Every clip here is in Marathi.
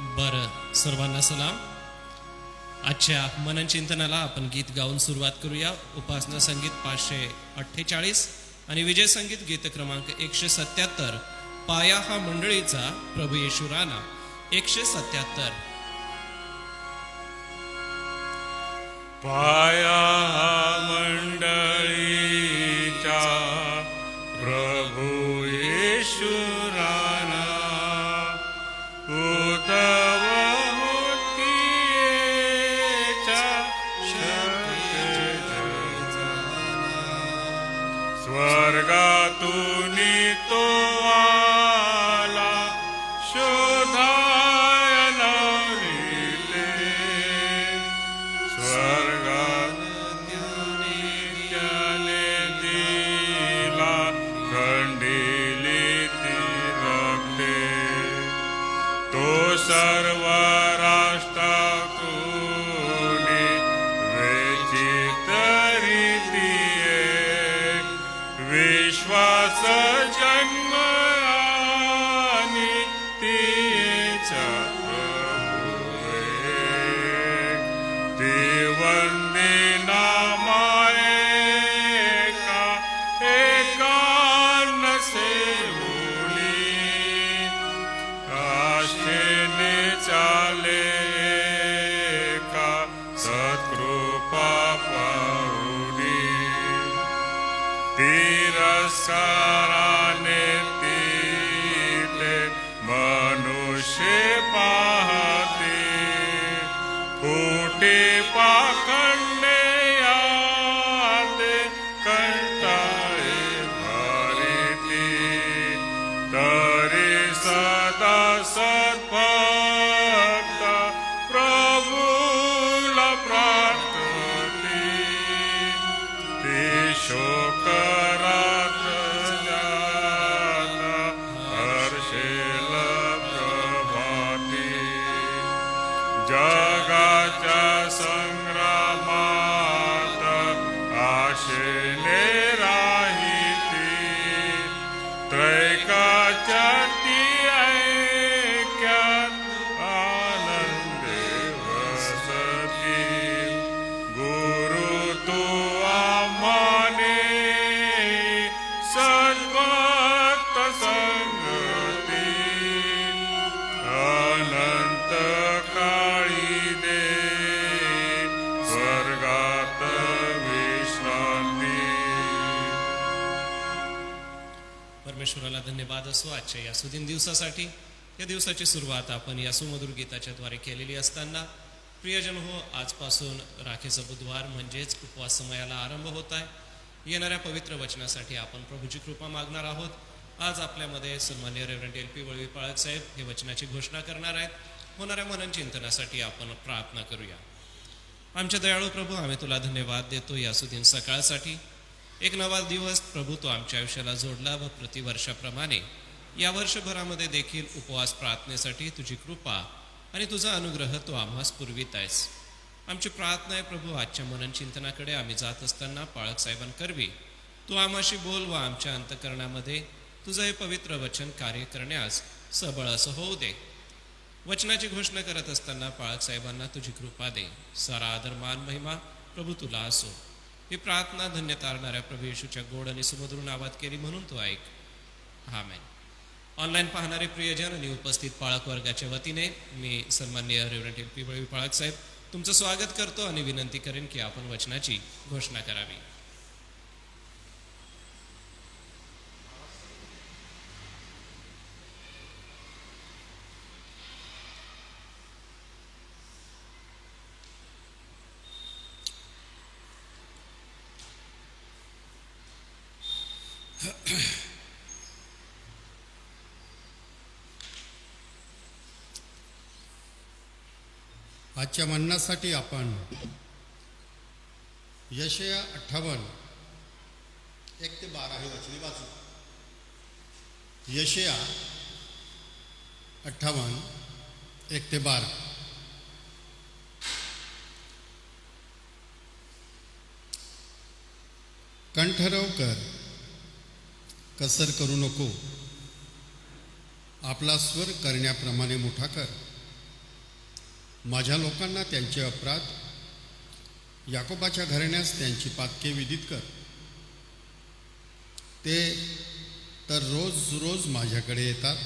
बरं, सर्वांना सलाम. आजच्या मनन चिंतनाला आपण गीत गाऊन सुरुवात करूया. उपासना संगीत 548 आणि विजय संगीत गीत क्रमांक 177, पाया हा मंडळीचा प्रभू येशू राणा. 177. पाया मंडळीचा प्रभू येशू राणा, उदव मूर्तीचा स्वर्गातून तो आला शोधायला लिहिले. स्वर्गात त्याने दिला खंडिली ती रक्ते. तो सर्व राष्ट्रातून वेचित रीतीये विश्वास जन्म आणि तिचा प्रभुवे. ती वंदिना मायेका एकान सेवली. आशेने चाले का सत्कृपा पाहुनी. तिरस्काराने तिथे मनुष्य पाहते. फुटे पाखंडे याते कंटाळे भरिती. तरी सदा सद्भक्त प्रभूला प्रार्थती. ते शोकरात जाता हर्षेल प्रभाती. जगाच्या संग्रामात आशेने राहिती. त्रैकाच्या ती ऐक्यात आनंदे वसती. गुरु तू आम्हाने सद्भक्त संगती. अनंत काळी दे स्वर्गात विश्रांती. परमेश्वराला धन्यवाद असो आजच्या या सुदिन दिवसासाठी. या दिवसाची सुरुवात आपण या सुमधुर गीताच्या द्वारे केलेली असताना, प्रियजन हो, आजपासून राखेचा बुधवार म्हणजेच उपवास समयाला आरंभ होत आहे. येणाऱ्या पवित्र वचनासाठी आपण प्रभूची कृपा मागणार आहोत. आज आपल्यामध्ये सन्मान्य रेव्हरंड LP वळवी पाळक साहेब हे वचनाची घोषणा करणार आहेत. होणाऱ्या मनन चिंतनासाठी आपण प्रार्थना करूया. आमच्या दयाळू प्रभू, आम्ही तुला धन्यवाद देतो या सुदिन सकाळसाठी. एक नवा दिवस प्रभू तो आमच्या आयुष्याला जोडला व प्रतिवर्षाप्रमाणे या वर्षभरामध्ये देखील उपवास प्रार्थनेसाठी तुझी कृपा आणि तुझा अनुग्रह तो आम्हास पुरवित आहेस. आमची प्रार्थना आहे प्रभू, आजच्या मनन चिंतनाकडे आम्ही जात असताना पाळक साहेबांकरवी तू आम्हाशी बोल व आमच्या अंतकरणामध्ये तुझं हे पवित्र वचन कार्य करण्यास सबळ असं होऊ दे. वचनाची घोषणा करत असताना पाळक साहेबांना तुझी कृपा दे. सारा आदर मान महिमा प्रभू तुला असो. ही प्रार्थना धन्य तारणाऱ्या प्रभू येशूच्या गोड आणि सुमधुर नावात केली म्हणून तो ऐक. आमेन. ऑनलाईन पाहणारे प्रियजन आणि उपस्थित पाळक वर्गाच्या वतीने मी सन्माननीय रेव्हरंड LP वळवी पाळक साहेब तुमचं स्वागत करतो आणि विनंती करेन की आपण वचनाची घोषणा करावी. आजच्या म्हणण्यासाठी आपण यशया 58 1 ते 12 हे वचने वाचू. यशया 58 1 ते 12. कंठरव कर, कसर करू नको. आपला स्वर करण्याप्रमाणे मोठा कर. माझ्या लोकांना त्यांचे अपराध, याकोबाच्या घराण्यास त्यांची पातके विदित कर. ते तर रोज रोज माझ्याकडे येतात,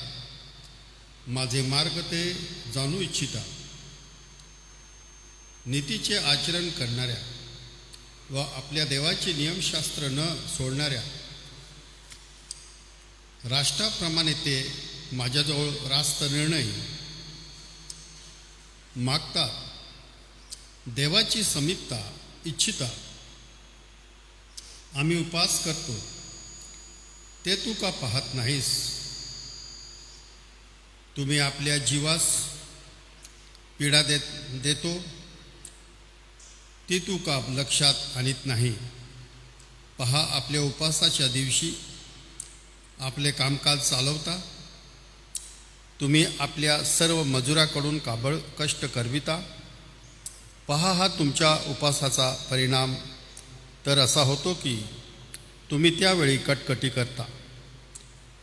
माझे मार्ग ते जाणू इच्छितात. नीतीचे आचरण करणाऱ्या व आपल्या देवाचे नियमशास्त्र न सोडणाऱ्या राष्ट्राप्रमाणे ते माझ्याजवळ रास्त निर्णय मागतात. देवाची समीपता इच्छिता. आम्ही उपास करतो, ते तू का पाहत नाहीस? तुम्ही आपल्या जीवास पीडा देतो, ती तू का लक्षात आणत नाही? पहा, आपल्या उपासाच्या दिवशी आपले कामकाज चालवता. तुम्ही आपल्या सर्व मजुराकडून काबड कष्ट करविता. पहा, हा तुमच्या उपासाचा परिणाम तर असा होतो की तुम्ही त्यावेळी कटकटी करता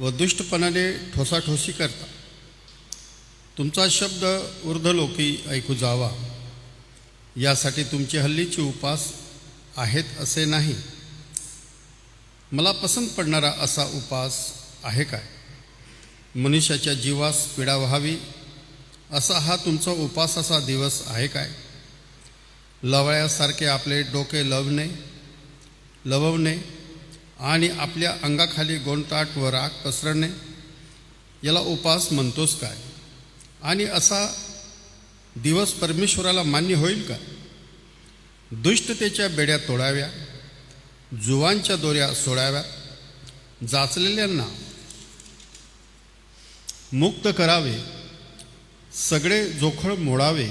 व दुष्टपणाने ठोसाठोसी करता. तुमचा शब्द ऊर्ध्वलोकी ऐकू जावा, यासाठी तुमचे हल्लीचे उपास आहेत असे नाही. मला पसंत पडणारा असा उपास आहे काय? मनुष्याच्या जीवास पीडा व्हावी असा हा तुमचा उपासाचा दिवस आहे काय? लवळ्यासारखे आपले डोके लववणे आणि आपल्या अंगाखाली गोंडताट व राग पसरणे, याला उपास म्हणतोस काय? आणि असा दिवस परमेश्वराला मान्य होईल का? दुष्टतेच्या बेड्या तोडाव्या, जुवांच्या दोऱ्या सोडाव्या, जाचलेल्यांना मुक्त करावे, सगळे जोखड मोडावे,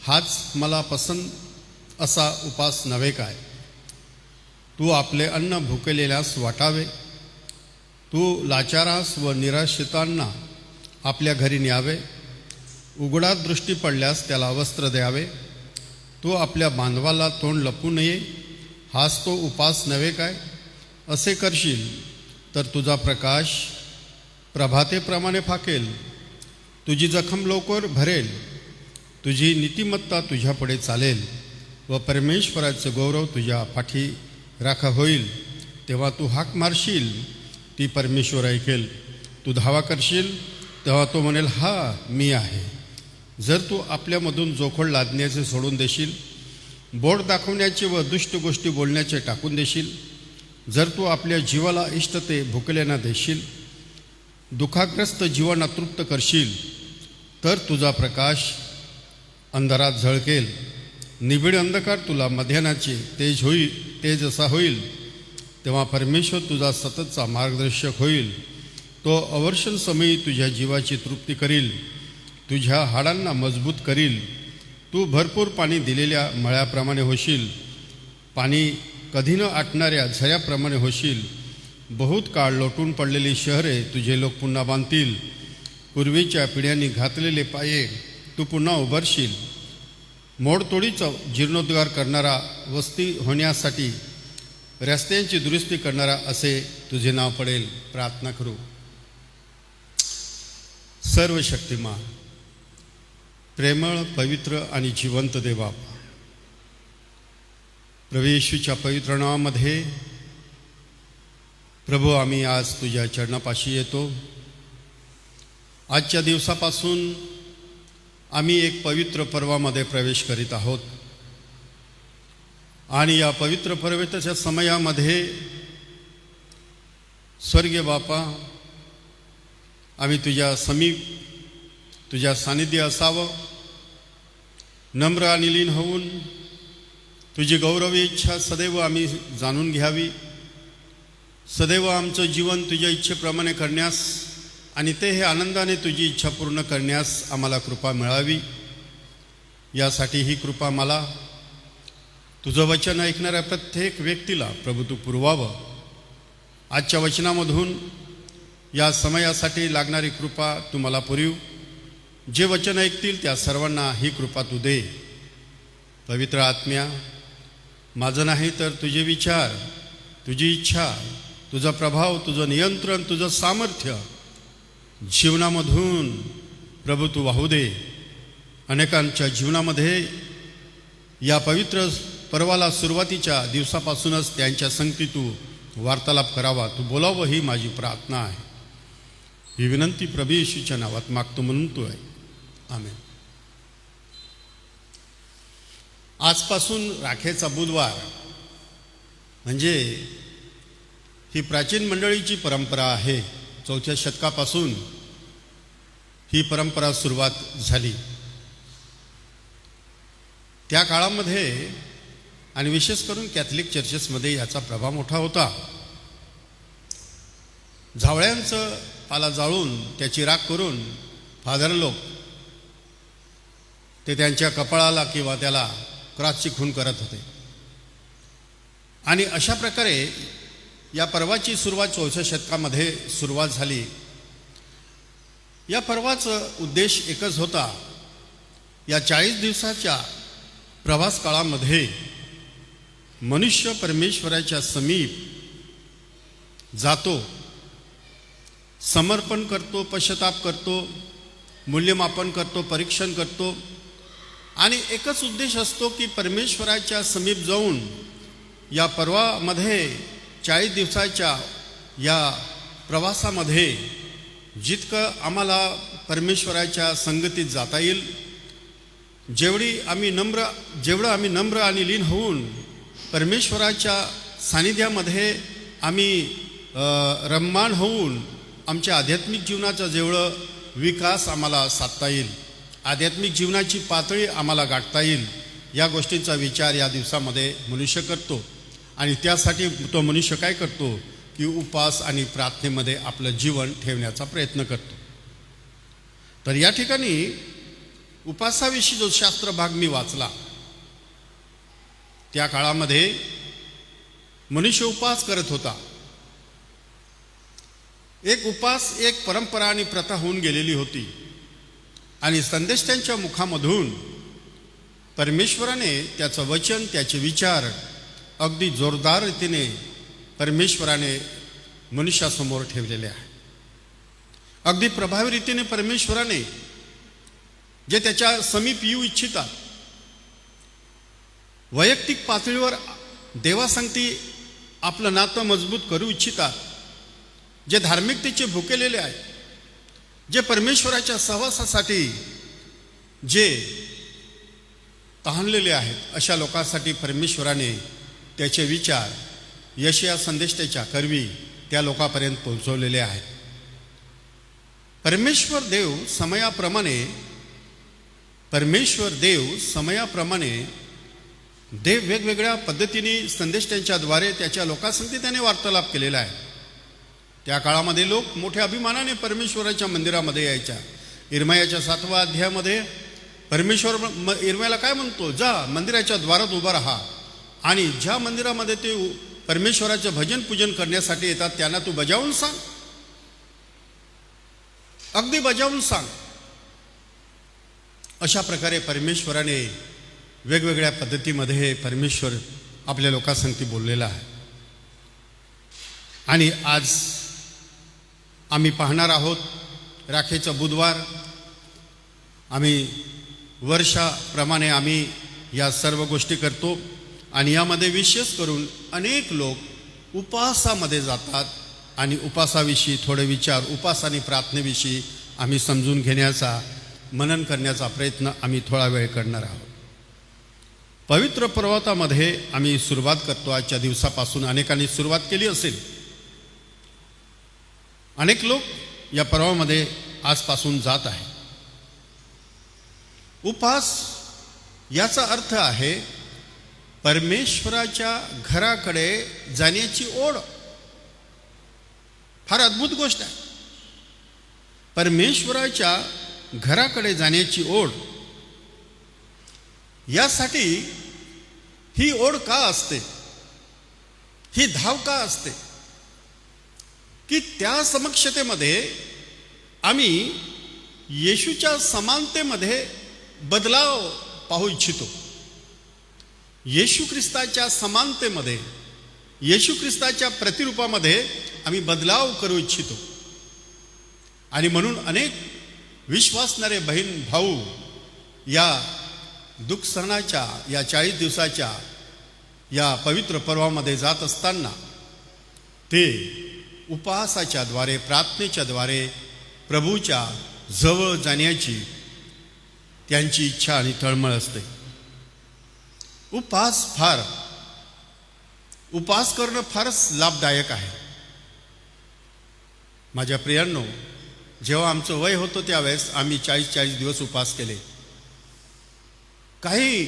हाच मला पसंत असा उपास नव्हे काय? तू आपले अन्न भुकेलेल्यास वाटावे, तू लाचारास व निराश्रितांना आपल्या घरी न्यावे, उघडा दृष्टी पडल्यास त्याला वस्त्र द्यावे, तू आपल्या बांधवाला तोंड लपू नये, हाच तो उपास नव्हे काय? असे करशील तर तुझा प्रकाश प्रभातेप्रमाणे फाकेल, तुझी जखम लवकर भरेल, तुझी नीतिमत्ता तुझ्यापुढे चालेल व परमेश्वराचे गौरव तुझ्या पाठी राखा होईल. तेव्हा तू हाक मारशील, ती परमेश्वर ऐकेल. तू धावा करशील, तेव्हा तो म्हणेल, हा मी आहे. जर तू आपल्यामधून जोखड लादण्याचे सोडून देशील, बोट दाखवण्याचे व दुष्ट गोष्टी बोलण्याचे टाकून देशील, जर तू आपल्या जीवाला इष्टते भुकलेना देशील, दुःखाग्रस्त जीवांना तृप्त करशील, तर तुझा प्रकाश अंधारात झळकेल. निबिड अंधकार तुला मध्यानाचे तेज असा होईल. तेव्हा परमेश्वर तुझा सततचा मार्गदर्शक होईल. तो अवर्षण समयी तुझ्या जीवाची तृप्ती करील, तुझ्या हाडांना मजबूत करील. तू भरपूर पाणी दिलेल्या मळ्याप्रमाणे होशील, पाणी कधी न आटणाऱ्या झऱ्याप्रमाणे होशील. बहुत काळ लोटून पडलेली शहरे तुझे लोक पुन्हा बांधतील. पूर्वीच्या पिढ्यांनी घातलेले पाये तू पुन्हा उभारशील. मोडतोडीचा जीर्णोद्धार करणारा, वस्ती होण्यासाठी रस्त्यांची दुरुस्ती करणारा असे तुझे नाव पडेल. प्रार्थना करू. सर्व शक्तिमान, प्रेमळ, पवित्र आणि जिवंत देवा, प्रभू येशूच्या पवित्र नावामध्ये प्रभू, आम्ही आज तुझ्या चरणापाशी येतो. आजच्या दिवसापासून आम्ही एक पवित्र पर्वामध्ये प्रवेश करीत आहोत आणि या पवित्र पर्वताच्या समयामध्ये स्वर्गीय बापा, आम्ही तुझ्या समीप, तुझ्या सानिध्य असावं, नम्र आणि लीन होऊन तुझी गौरवी इच्छा सदैव आम्ही जाणून घ्यावी. सदैव आमचं जीवन तुझ्या इच्छेप्रमाणे करण्यास आणि ते हे आनंदाने तुझी इच्छा पूर्ण करण्यास आम्हाला कृपा मिळावी. यासाठी ही कृपा मला, तुझं वचन ऐकणाऱ्या प्रत्येक व्यक्तीला प्रभू तू पुरवावं. आजच्या वचनामधून या समयासाठी लागणारी कृपा तू मला पुरव. जे वचन ऐकतील त्या सर्वांना ही कृपा तू दे. पवित्र आत्म्या, माझं नाही तर तुझे विचार, तुझी इच्छा, तुझा प्रभाव, तुझं नियंत्रण, तुझं सामर्थ्य जीवनामधून प्रभू तू वाहू दे. अनेकांच्या जीवनामध्ये या पवित्र पर्वाला सुरुवातीच्या दिवसापासूनच त्यांच्या संगती तू वार्तालाप करावा, तू बोलावं ही माझी प्रार्थना आहे. ही विनंती प्रभू येशूच्या नावात मागतो म्हणून तू आहे. आमेन. आजपासून राखेचा बुधवार म्हणजे ही प्राचीन मंडळीची परंपरा आहे. 4थ्या शतकापासून ही परंपरा सुरुवात झाली. त्या काळामध्ये आणि विशेष करून कॅथलिक चर्चेसमध्ये याचा प्रभाव मोठा होता. झावळ्यांचं पाला जाळून त्याची राख करून फादर लोक ते त्यांच्या कपाळाला किंवा त्याला क्रॉसची खून करत होते. आणि अशा प्रकारे या पर्वाची सुरुवात 4थ्या शतकामध्ये सुरुवात झाली. या पर्वाचा उद्देश एकच होता. या 40 दिवसाच्या प्रवास काळामध्ये मनुष्य परमेश्वराच्या समीप जातो, समर्पण करतो, पश्चाताप करतो, मूल्यमापन करतो, परीक्षण करतो. आणि एकच उद्देश असतो की परमेश्वराच्या समीप जाऊन या पर्वामध्ये 40 दिवसाच्या या प्रवासामध्ये जितकं आम्हाला परमेश्वराच्या संगतीत जाता येईल, जेवढं आम्ही नम्र आणि लीन होऊन परमेश्वराच्या सानिध्यामध्ये आम्ही रममाण होऊन आमच्या आध्यात्मिक जीवनाचा जेवढं विकास आम्हाला साधता येईल, आध्यात्मिक जीवनाची पातळी आम्हाला गाठता येईल, या गोष्टींचा विचार या दिवसामध्ये मनुष्य करतो. आणि त्यासाठी तो मनुष्य काय करतो की उपवास आणि प्रार्थनेमध्ये आपलं जीवन ठेवण्याचा प्रयत्न करतो. तर या ठिकाणी उपवासाविषयी जो शास्त्र भाग मी वाचला, त्या काळामध्ये मनुष्य उपवास करत होता. एक उपवास एक परंपरा आणि प्रथा होऊन गेलेली होती. आणि संदेष्टांच्या मुखामधून परमेश्वराने त्याचं वचन, त्याचे विचार अगदी जोरदार रीतीने परमेश्वराने मनुष्यासमोर ठेवलेले आहे. अगदी प्रभावी रीतीने परमेश्वराने जे त्याच्या समीप येऊ इच्छितात, वैयक्तिक पातळीवर देवासंगती आपलं नातं मजबूत करू इच्छितात, जे धार्मिकतेचे भुकेलेले आहेत, जे परमेश्वराच्या सहवासासाठी जे तहानलेले आहेत, अशा लोकांसाठी परमेश्वराने त्याचे विचार यशया संदेष्टाच्या करवी त्या लोकांपर्यंत पोहोचवलेले आहेत. परमेश्वर देव समयाप्रमाणे देव वेगवेगळ्या पद्धतीने संदेष्टांच्याद्वारे त्याच्या लोकांसंगती त्याने वार्तालाप केलेला आहे. त्या काळामध्ये लोक मोठ्या अभिमानाने परमेश्वराच्या मंदिरामध्ये यायच्या. इर्मयाच्या 7व्या अध्यायामध्ये परमेश्वर इर्मयाला काय म्हणतो, जा मंदिराच्या द्वारात उभा राहा आणि ज्या मंदिरामध्ये ते परमेश्वराचं भजन पूजन करण्यासाठी येतात त्यांना तू बजावून सांग, अगदी बजावून सांग. अशा प्रकारे परमेश्वराने वेगवेगळ्या पद्धतीमध्ये परमेश्वर आपल्या लोकांसंगती बोललेला आहे. आणि आज आम्ही पाहणार आहोत राखेचा बुधवार. आम्ही वर्षाप्रमाणे आम्ही या सर्व गोष्टी करतो आणि यामध्ये विशेष करून अनेक लोक उपवासामध्ये जातात आणि उपवासाविषयी थोडे विचार, उपवास आणि प्रार्थनेविषयी आम्ही समजून घेण्याचा, मनन करण्याचा प्रयत्न आम्ही थोडा वेळ करणार आहोत. पवित्र पर्वतामध्ये आम्ही सुरुवात करतो. आजच्या दिवसापासून अनेकांनी सुरुवात केली असेल. अनेक लोक या पर्वामध्ये आजपासून जात आहे. उपवास याचा अर्थ आहे परमेश्वराच्या घराकडे जाण्याची ओढ. फार अद्भुत गोष्ट आहे. परमेश्वराच्या घराकडे जाण्याची ओढ. यासाठी ही ओढ का असते, ही धाव का असते की त्या समक्षतेमध्ये आम्ही येशूच्या समानतेमध्ये बदलाव पाहू इच्छितो. येशू ख्रिस्ताच्या समानतेमध्ये, येशू ख्रिस्ताच्या प्रतिरूपामध्ये आम्ही बदलाव करू इच्छितो. आणि म्हणून अनेक विश्वासणारे बहीण भाऊ या दुःख सणाच्या या 40 दिवसाच्या या पवित्र पर्वामध्ये जात असताना ते उपवासाच्या द्वारे, प्रार्थनेच्या द्वारे प्रभूच्या जवळ जाण्याची त्यांची इच्छा आणि तळमळ असते. उपवास करणं फारच लाभदायक आहे. माझ्या प्रियांनो, जेव्हा आमचं वय होतं त्यावेळेस आम्ही 40 दिवस उपवास केले. काही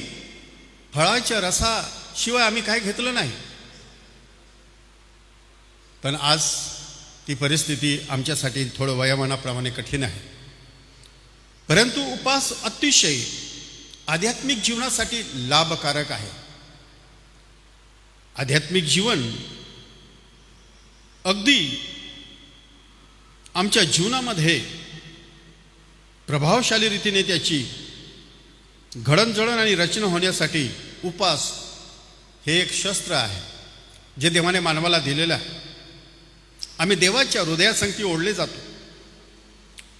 फळाच्या रसाशिवाय आम्ही काय घेतलं नाही. पण आज ती परिस्थिती आमच्यासाठी थोडं वयोमानाप्रमाणे कठीण आहे. परंतु उपवास अतिशय आध्यात्मिक जीवनासाठी लाभकारक आहे. आध्यात्मिक जीवन अगदी आमच्या जीवनामध्ये प्रभावशाली रीतीने त्याची घडणजळण आणि रचना होण्यासाठी उपवास हे एक शस्त्र आहे जे देवाने मानवाला दिलेलं आहे. आम्ही देवाच्या हृदयासंगती ओढले जातो.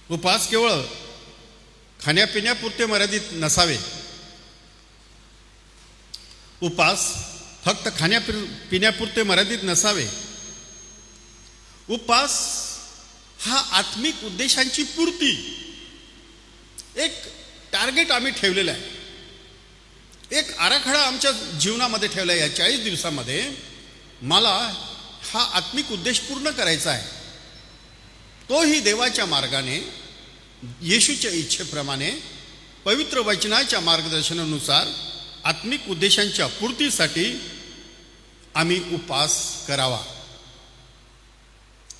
उपवास केवळ खाण्यापिण्यापुरते मर्यादित नसावे. उपवास फक्त खाण्यापिण्यापुरते मर्यादित नसावे. उपवास हा आत्मिक उद्देशांची पूर्ती, एक टार्गेट आम्ही ठेवलेला आहे. एक आराखडा आमच्या जीवनामध्ये ठेवला आहे. या 40 दिवसामध्ये मला हा आत्मिक उद्देश पूर्ण करायचा आहे. तोही देवाच्या मार्गाने, येशूच्या इच्छेप्रमाणे, पवित्र वचनाच्या मार्गदर्शनानुसार आत्मिक उद्देशांच्या पूर्तीसाठी आम्ही उपवास करावा.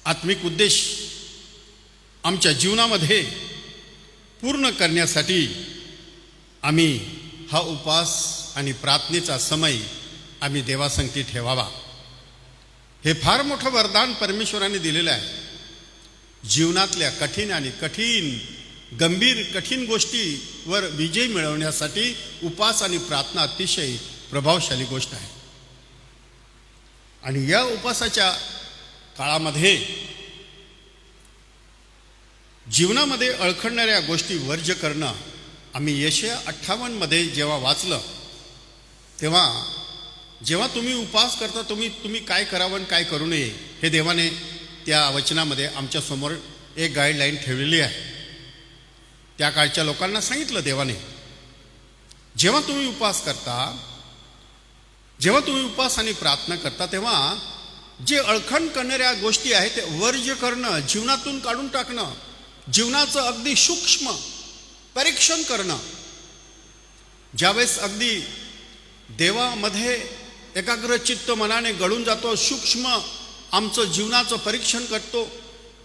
आत्मिक उद्देश आमच्या जीवनामध्ये पूर्ण करण्यासाठी आम्ही हा उपवास आणि प्रार्थनेचा समय आम्ही देवासंगती ठेवावा. हे फार मोठं वरदान परमेश्वराने दिलेलं आहे. जीवनातल्या कठीण गोष्टीवर विजय मिळवण्यासाठी उपवास आणि प्रार्थना अतिशय प्रभावशाली गोष्ट आहे. आणि या उपवासाच्या काळामध्ये जीवनामध्ये अडखळणाऱ्या गोष्टी वर्ज्य करणं, आम्ही यशया 58 मध्ये जेव्हा वाचलं तेव्हा जेव्हा तुम्ही उपवास करता तुम्ही काय करावं आणि काय करू नये हे देवाने त्या वचनामध्ये आमच्या समोर एक गाईडलाईन ठेवलेली आहे. त्या काळच्या लोकांना सांगितलं देवाने, जेव्हा तुम्ही उपवास आणि प्रार्थना करता तेव्हा जे अडखण करणाऱ्या गोष्टी आहेत ते वर्ज्य करणं, जीवनातून काढून टाकणं, जीवनाचं अगदी सूक्ष्म परीक्षण करणं. ज्यावेळेस अगदी देवामध्ये एकाग्र चित्त मनाने गळून जातो, सूक्ष्म आमचं जीवनाचं परीक्षण करतो,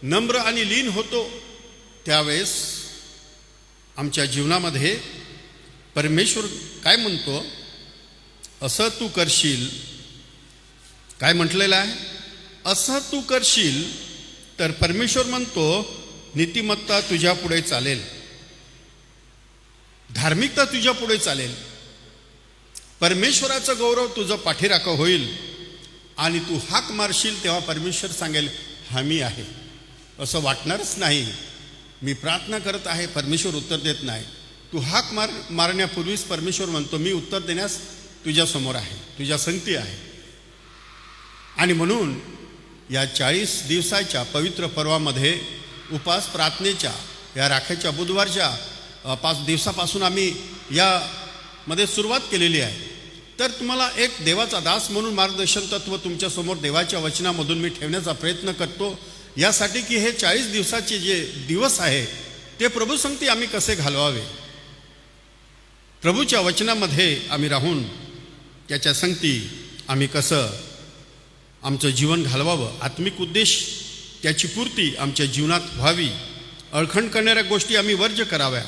नम्र आणि लीन होतो, त्यावेळेस आमच्या जीवनामध्ये परमेश्वर काय म्हणतो, असं तू करशील, काय म्हटलेलं आहे, असं तू करशील तर परमेश्वर म्हणतो नीतिमत्ता तुझ्या पुढे चालेल, धार्मिकता तुझ्या पुढे चालेल, परमेश्वराचा गौरव तुझं पाठीराखं होईल आणि तू हाक मारशील तेव्हा परमेश्वर सांगेल हा मी आहे. असं वाटणारच नाही मी प्रार्थना करत आहे, परमेश्वर उत्तर देत नाही. तू हाक मारण्यापूर्वीच परमेश्वर म्हणतो मी उत्तर देण्यास तुझ्यासमोर आहे, तुझ्या संगती आहे. आणि म्हणून या 40 दिवसाच्या पवित्र पर्वामध्ये उपवास प्रार्थनेच्या या राखेच्या बुधवारच्या 5 दिवसापासून आम्ही यामध्ये सुरुवात केलेली आहे. तर तुम्हाला एक देवाचा दास म्हणून मार्गदर्शन तत्व तुमच्यासमोर देवाच्या वचनामधून मी ठेवण्याचा प्रयत्न करतो, यासाठी की हे 40 दिवसाचे जे दिवस आहे ते प्रभूसंगती आम्ही कसे घालवावे, प्रभूच्या वचनामध्ये आम्ही राहून त्याच्या संगती आम्ही कसं आमचं जीवन घालवावं, आत्मिक उद्देश त्याची पूर्ती आमच्या जीवनात व्हावी, अडखण करणाऱ्या गोष्टी आम्ही वर्ज्य कराव्या.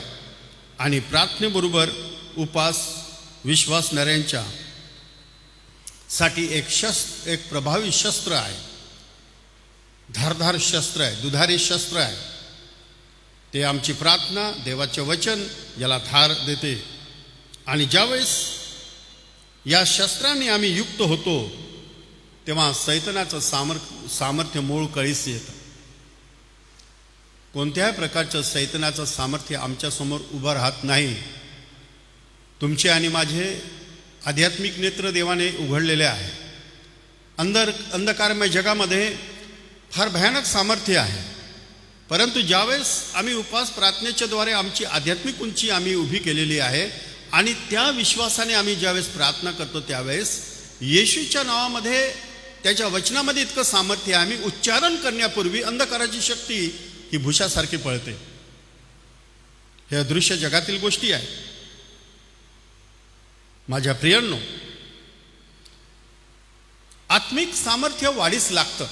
आणि प्रार्थनेबरोबर उपवास विश्वासणाऱ्यांच्या साठी एक प्रभावी शस्त्र आहे, धारदार शस्त्र आहे, दुधारी शस्त्र आहे. ते आमची प्रार्थना, देवाचे वचन याला धार देते. आणि ज्यावेळेस या शस्त्राने आम्ही युक्त होतो तेव्हा सैतानाचं सामर्थ्य मूळ कळीस येतं. कोणत्याही प्रकारचं सैतानाचं सामर्थ्य आमच्यासमोर उभं राहत नाही. तुमचे आणि माझे आध्यात्मिक नेत्र देवाने उघडलेले आहे. अंधकारमय जगामध्ये फार भयानक सामर्थ्य आहे, परंतु ज्यावेळेस आम्ही उपवास प्रार्थनेच्या द्वारे आमची आध्यात्मिक उंची आम्ही उभी केलेली आहे आणि त्या विश्वासाने आम्ही ज्यावेळेस प्रार्थना करतो त्यावेळेस येशूच्या नावामध्ये, त्याच्या वचनामध्ये इतकं सामर्थ्य आहे, आम्ही उच्चारण करण्यापूर्वी अंधकाराची शक्ती ही भुशासारखी पळते. हे अदृश्य जगातील गोष्टी आहे. माझ्या प्रियांनो, आत्मिक सामर्थ्य वाढीस लागतं.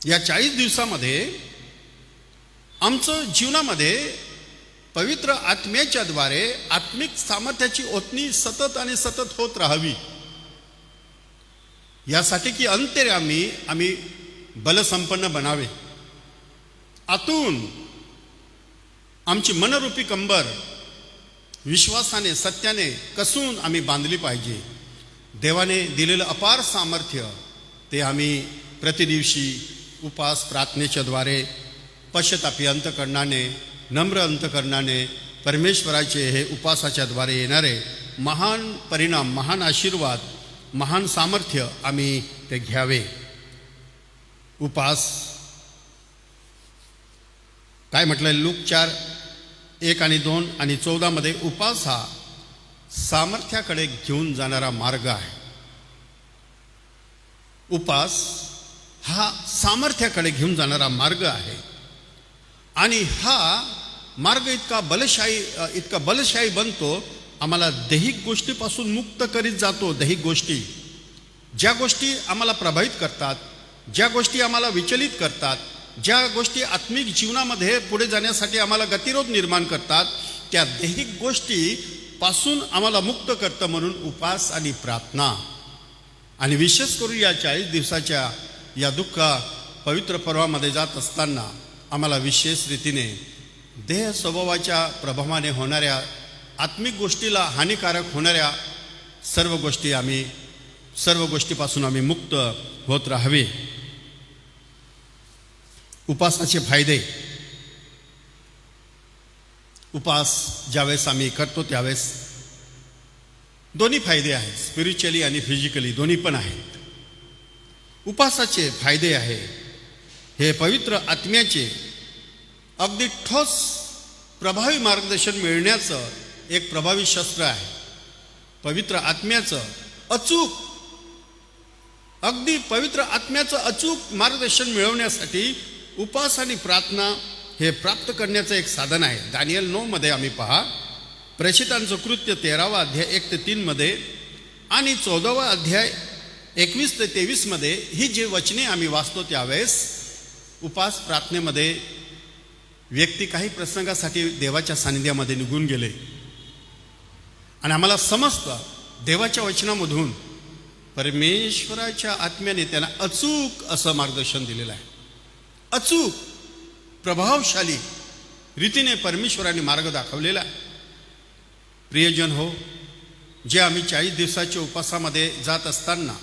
या 40 दिवसामध्ये आमचं जीवनामध्ये पवित्र आत्म्याच्या द्वारे आत्मिक सामर्थ्याची ओतणी सतत आणि सतत होत राहावी, यासाठी की अंतर्यामी आम्ही बलसंपन्न बनावे. आतून आमची मनरूपी कंबर विश्वासाने, सत्याने कसून आम्ही बांधली पाहिजे. देवाने दिलेलं अपार सामर्थ्य ते आम्ही प्रतिदिवशी उपास प्रार्थनेच्या द्वारे पश्चातापी अंतकरणाने, नम्र अंतकरणाने परमेश्वराचे हे उपासाच्या द्वारे येणारे महान परिणाम, महान आशीर्वाद, महान सामर्थ्य आम्ही ते घ्यावे. उपास काय म्हटलंय लूक 4:1 आणि 2 आणि 14 मध्ये, उपास हा सामर्थ्याकडे घेऊन जाणारा मार्ग आहे. उपास हा सामर्थ्याकडे घेऊन जाणारा मार्ग आहे आणि हा मार्ग इतका बलशाही बनतो, आम्हाला दैहिक गोष्टीपासून मुक्त करीत जातो. दैहिक गोष्टी, ज्या गोष्टी आम्हाला प्रभावित करतात, ज्या गोष्टी आम्हाला विचलित करतात, ज्या गोष्टी आत्मिक जीवनामध्ये पुढे जाण्यासाठी आम्हाला गतिरोध निर्माण करतात, त्या दैहिक गोष्टी पासून आम्हाला मुक्त करतं. म्हणून उपास आणि प्रार्थना, आणि विशेष करून या 40 दिवसाच्या या दुःख पवित्र पर्वामध्ये जात असताना आम्हाला विशेष रीतीने देह स्वभावाच्या प्रभावाने होणाऱ्या, आत्मिक गोष्टीला हानिकारक होणाऱ्या सर्व गोष्टीपासून आम्ही मुक्त होत राहावे. उपासाचे फायदे. उपास ज्यावेळेस आम्ही करतो त्यावेळेस दोन्ही फायदे आहेत, स्पिरिच्युअली आणि फिजिकली दोन्ही पण आहेत. उपासाचे फायदे आहे हे पवित्र आत्म्याचे अगदी ठोस प्रभावी मार्गदर्शन मिळण्याचं एक प्रभावी शस्त्र आहे. पवित्र आत्म्याचं अचूक मार्गदर्शन मिळवण्यासाठी उपास आणि प्रार्थना हे प्राप्त करण्याचं एक साधन आहे. दानियल 9 मध्ये आम्ही पहा, प्रेषितांचं कृत्य 13वा अध्याय 1 ते 3 मध्ये आणि 14वा अध्याय 21 ते 23 मध्ये ही जी वचने आम्ही वाचतो त्यावेळेस उपास प्रार्थनेमध्ये व्यक्ती काही प्रसंगासाठी देवाच्या सानिध्यामध्ये निघून गेले आणि आम्हाला समजतं देवाच्या वचनामधून परमेश्वराच्या आत्म्याने त्यांना अचूक असं मार्गदर्शन दिलेलं आहे. अचूक प्रभावशाली रीतीने परमेश्वराने मार्ग दाखवलेला आहे. प्रियजन हो, जे आम्ही 40 दिवसाच्या उपासामध्ये जात असताना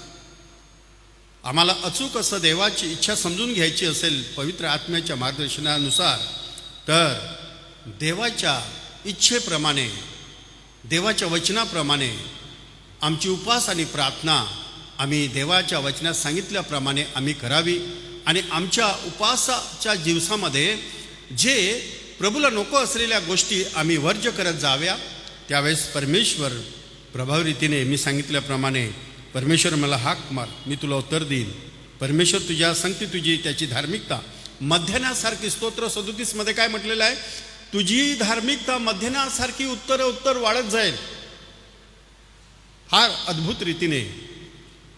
आम्हाला अचूक असं देवाची इच्छा समजून घ्यायची असेल पवित्र आत्म्याच्या मार्गदर्शनानुसार, तर देवाच्या इच्छेप्रमाणे, देवाच्या वचनाप्रमाणे आमची उपास आणि प्रार्थना आम्ही देवाच्या वचनात सांगितल्याप्रमाणे आम्ही करावी. आणि आमच्या उपासाच्या दिवसामध्ये जे प्रभूला नको असलेल्या गोष्टी आम्ही वर्ज्य करत जाव्या. त्यावेळेस परमेश्वर प्रभावी रीतीने, मी सांगितल्याप्रमाणे, परमेश्वर मला हाक मार, मी तुला उत्तर देईन. परमेश्वर तुझ्या संगती तुझी त्याची धार्मिकता मध्यान्हासारखी. स्तोत्र 37 मध्ये काय म्हटलेलं आहे, तुझी धार्मिकता मध्यान्हासारखी उत्तर वाढत जाईल. फार अद्भुत रीतीने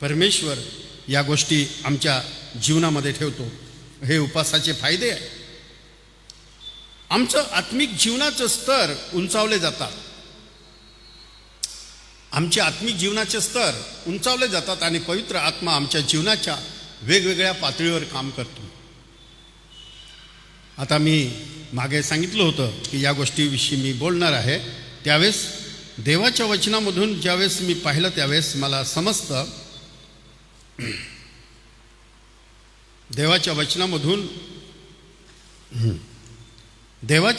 परमेश्वर या गोष्टी आमच्या जीवनामध्ये ठेवतो. हे उपासाचे फायदे आहे. आमचं आत्मिक जीवनाचं स्तर उंचावले जातात. आमचे आत्मिक जीवनाचे स्तर उंचावले जातात आणि पवित्र आत्मा आमच्या जीवनाच्या वेगवेगळ्या पातळीवर काम करतो. आता मी मागे सांगितलं होतं की या गोष्टीविषयी मी बोलणार आहे. त्यावेळेस देवाच्या वचनामधून ज्यावेळेस मी पाहिलं त्यावेळेस मला समजतं देवाच्या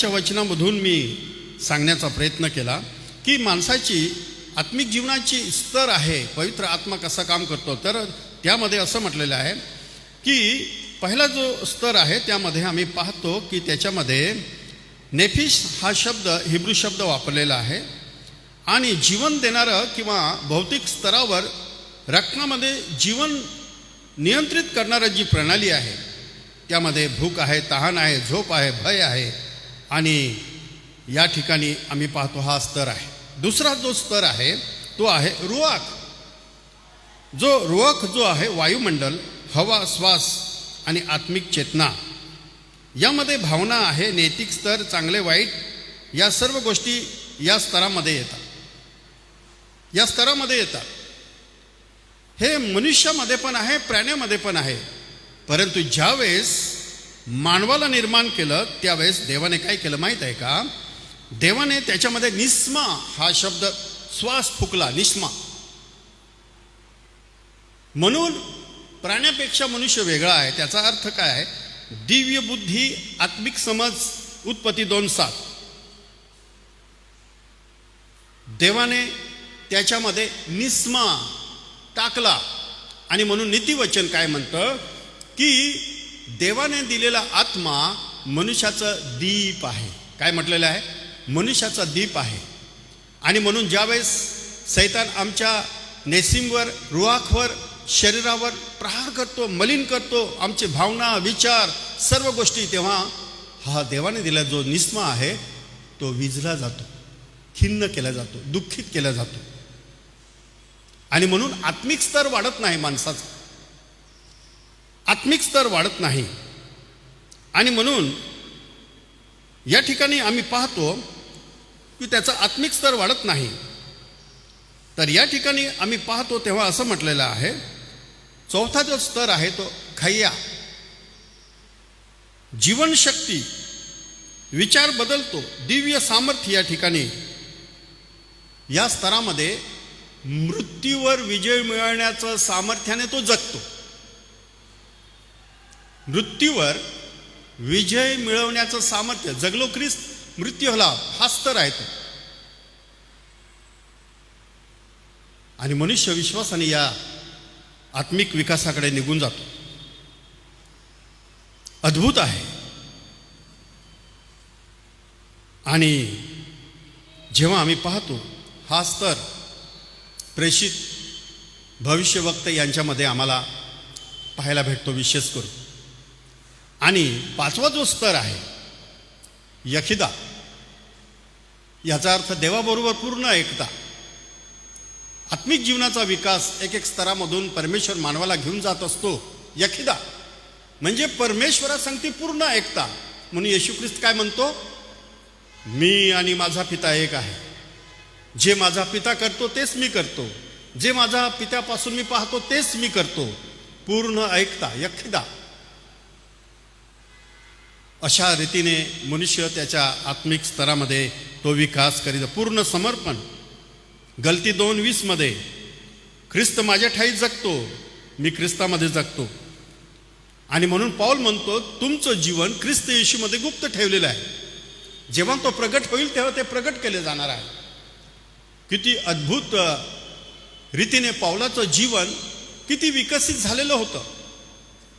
वचनामधून मी सांगण्याचा प्रयत्न केला की माणसाची आत्मिक जीवनाची स्तर आहे, पवित्र आत्मा कसा काम करतो. तर त्यामध्ये असं म्हटलेलं आहे की पहिला जो स्तर आहे त्यामध्ये आम्ही पाहतो की त्याच्यामध्ये नेफिश हा शब्द हिब्रू शब्द वापरलेला आहे आणि जीवन देणारं किंवा भौतिक स्तरावर रक्तामध्ये जीवन नियंत्रित करणारं जी प्रणाली आहे त्यामध्ये भूक आहे, तहान आहे, झोप आहे, भय आहे आणि या ठिकाणी आम्ही पाहतो हा स्तर आहे. दुसरा जो स्तर आहे तो आहे रुआख. रुआख जो आहे वायुमंडल, हवा, श्वास आणि आत्मिक चेतना, यामध्ये भावना आहे, नैतिक स्तर, चांगले वाईट, या सर्व गोष्टी या स्तरामध्ये येतात. हे मनुष्यामध्ये पण आहे, प्राण्यामध्ये पण आहे. परंतु ज्यावेळेस मानवाला निर्माण केलं त्यावेळेस देवाने काय केलं माहीत आहे का? देवाने त्याच्यामध्ये निस्मा हा शब्द श्वास फुकला, निस्मा. म्हणून प्राण्यापेक्षा मनुष्य वेगळा आहे. त्याचा अर्थ काय आहे? दिव्य बुद्धी, आत्मिक समज, उत्पत्ती 2:7. देवाने त्याच्यामध्ये निस्मा टाकला आणि म्हणून नीतिवचन काय म्हणतं की देवाने दिलेला आत्मा मनुष्याचं दीप आहे. काय म्हटलेलं आहे? मनुष्याचा दीप आहे. आणि म्हणून ज्यावेळेस सैतान आमच्या नेसिमवर, रुआखवर, शरीरावर प्रहार करतो, मलिन करतो आमची भावना, विचार, सर्व गोष्टी, तेव्हा हा देवाने दिला जो निस्मा आहे तो विझला जातो, खिन्न केला जातो, दुःखित केला जातो. आणि म्हणून आत्मिक स्तर वाढत नाही माणसाचा, आत्मिक स्तर वाढत नाही. आणि म्हणून या ठिकाणी आम्ही पाहतो की त्याचा आत्मिक स्तर वाढत नाही. तर या ठिकाणी आम्ही पाहतो तेव्हा असं म्हटलेलं आहे, चौथा जो स्तर आहे तो खय्या, जीवनशक्ती, विचार बदलतो, दिव्य सामर्थ्य. या ठिकाणी या स्तरामध्ये मृत्यूवर विजय मिळवण्याचं सामर्थ्याने तो जगतो. मृत्यूवर विजय मिळवण्याचं सामर्थ्य, जगलो ख्रिस्त, मृत्यू हला, हा स्तर आहे तो. आणि मनुष्य विश्वासाने या आत्मिक विकासाकडे निघून जातो. अद्भुत आहे. आणि जेव्हा आम्ही पाहतो हा स्तर प्रेषित, भविष्यवक्ते यांच्यामध्ये आम्हाला पाहायला भेटतो विशेष करून. आणि पाचवा जो स्तर आहे यखिदा, याचा अर्थ देवाबरोबर पूर्ण एकता. आत्मिक जीवनाचा विकास एक एक स्तरामधून परमेश्वर मानवाला घेऊन जात असतो. यखिदा म्हणजे परमेश्वरासंगती पूर्ण एकता. म्हणून येशू ख्रिस्त काय म्हणतो? मी आणि माझा पिता एक आहे. जे माझा पिता करतो तेच मी करतो, जे माझा पित्यापासून मी पाहतो तेच मी करतो. पूर्ण ऐकता, यखिदा. अशा रीतीने मनुष्य त्याच्या आत्मिक स्तरामध्ये तो विकास करीत. पूर्ण समर्पण. गलती 2:20 मध्ये ख्रिस्त माझ्या ठाई जगतो, मी ख्रिस्तामध्ये जगतो. आणि म्हणून पौल म्हणतो तुमचं जीवन ख्रिस्त येशूमध्ये गुप्त ठेवलेलं आहे. जेव्हा तो प्रगट होईल तेव्हा ते प्रगट केले जाणार आहे. किती अद्भुत रीतीने पौलाचं जीवन किती विकसित झालेलं होतं.